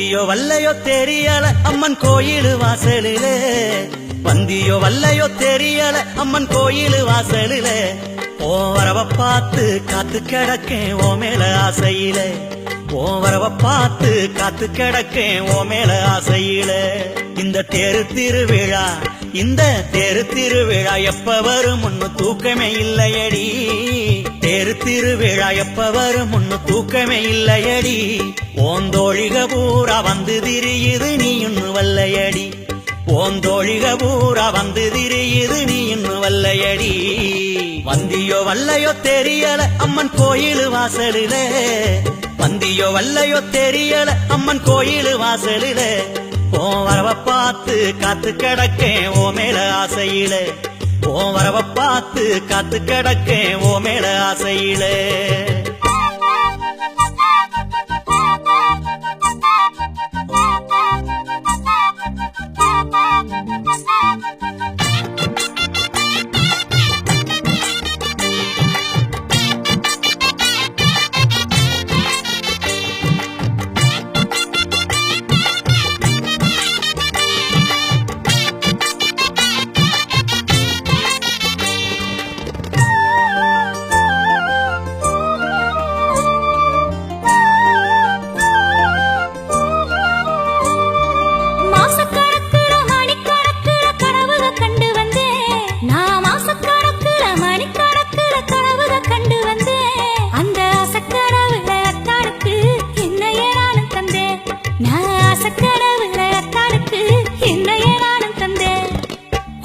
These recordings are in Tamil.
வந்தியோ வல்லையோ தெரியல அம்மன் கோயில் வாசலிலே, வந்தியோ வல்லையோ தெரியல அம்மன் கோயில் வாசலிலே, ஓ வரவ பார்த்து காத்து கிடக்கேன் ஓ மேல ஆசையிலே, ஓ வரவ பார்த்து காத்து கிடக்கேன் ஓ மேல ஆசையிலே. இந்த தேரு திருவிழா, இந்த தேரு திருவிழா எப்ப வரும் முன்னு தூக்கமே இல்லையடி, தேரு திருவிழா எப்ப வரும் முன்னு தூக்கமே இல்லையடி, ஓந்தோழிக பூரா வந்து திரியுது நீ இன்னும் வல்லையடி, ஓந்தோழிக பூரா வந்து திரியுது நீ இன்னும் வல்லையடி. வந்தியோ வல்லையோ தெரியல அம்மன் கோயில் வாசலிலே, வந்தியோ வல்லையோ தெரியல அம்மன் கோயில் வாசலிலே, ஓ வரவ பார்த்து காத்து கிடக்கேன் ஓ மேல ஆசையிலே, ஓ வரவ பார்த்து காத்து கிடக்கேன் ஓ மேல ஆசையிலே.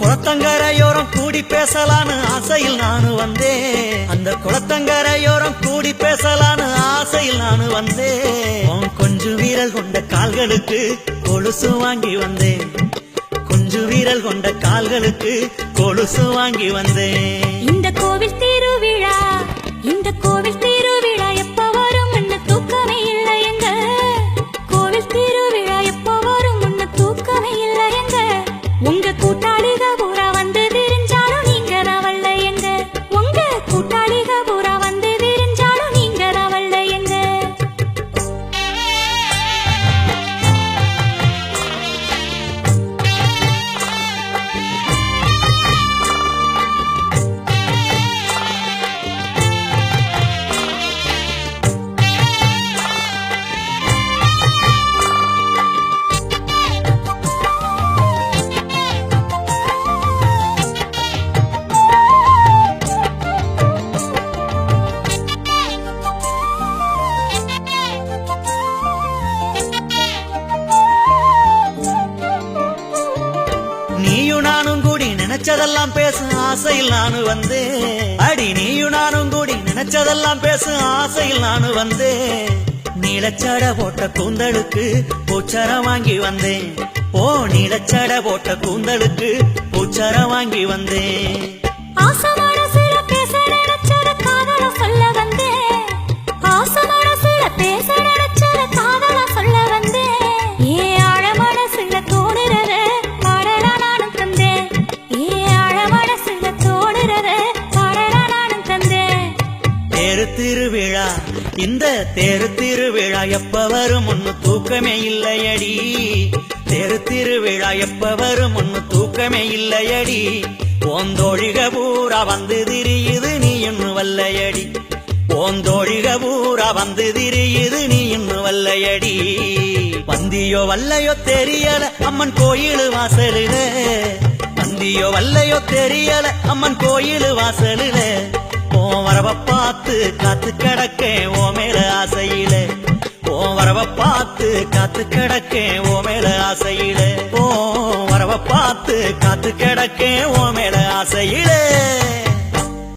குளத்தங்கரையோரம் கூடி பேசலான்னு ஆசையில் நானு வந்தேன், அந்த குளத்தங்கரையோரம் கூடி பேசலான்னு ஆசையில் நானு வந்தேன், கொஞ்சம் வீரல் கொண்ட கால்களுக்கு கொலுசு வாங்கி வந்தேன், கொஞ்சம் வீரல் கொண்ட கால்களுக்கு கொலுசு வாங்கி வந்தேன். இந்த கோவில் திருவிழா, இந்த கோவில் திருவிழா எப்ப வரும் முன்ன தூக்கமே இல்லை எங்க, கோவில் திருவிழா எப்ப வரும் முன்ன தூக்கமே இல்லை எங்க, உங்க கூட்டாளிக பூரா வந்து திரிஞ்சாலும் நீங்க ரவல்ல எங்க, உங்க கூட்டாளிக பூரா வந்து திரிஞ்சாலும் நீங்க ரவல்ல எங்க. நீயும் நானும் கூடி நினைச்சதெல்லாம் பேசும் ஆசையில் நானு வந்தேன், அடி நீயும் நானும் கூடி நினைச்சதெல்லாம் பேசும் ஆசையில் நானு வந்தேன், நீலச்சட போட்ட கூந்தலுக்கு பூச்சரம் வாங்கி வந்தேன், ஓ நீலச்சட போட்ட கூந்தலுக்கு பூச்சரம் வாங்கி வந்தேன். ஆசமான சில பேச நினைச்சத காதல சொல்ல வந்தேன், ஆசமான சில பேச நினைச்சத காதல சொல்ல வந்தேன், ஏ ஆழமான சில தோடுறத பாடலா நானும் தந்தேன், ஏ ஆழமான சில தோடுறத பாடலா நானும் தந்தேன். தேரு திருவிழா, இந்த தேரு திருவிழா எப்ப வரும் முன்னு தூக்கமே இல்லையடி, தேரு திருவிழா எப்ப வரும் முன்னு தூக்கமே இல்லையடி, ஓந்தோழிக பூரா வந்து திரியுது நீ இன்னும் வல்லையடி, ஓந்தோழிக பூரா வந்து திரியுது நீ இன்னும் வல்லையடி. வந்தியோ வல்லையோ தெரியல அம்மன் கோயில் வாசலிலே, வந்தியோ வல்லையோ தெரியல அம்மன் கோயில் வாசலிலே, ஓ வரவ பார்த்து காத்து கிடக்கேன் ஓ மேல ஆசையிலே, ஓ வரவ பார்த்து காத்து கிடக்கேன் ஓ மேல ஆசையிலே, ஓ வரவ பார்த்து காத்து கிடக்கேன் ஓ மேல ஆசையிலே.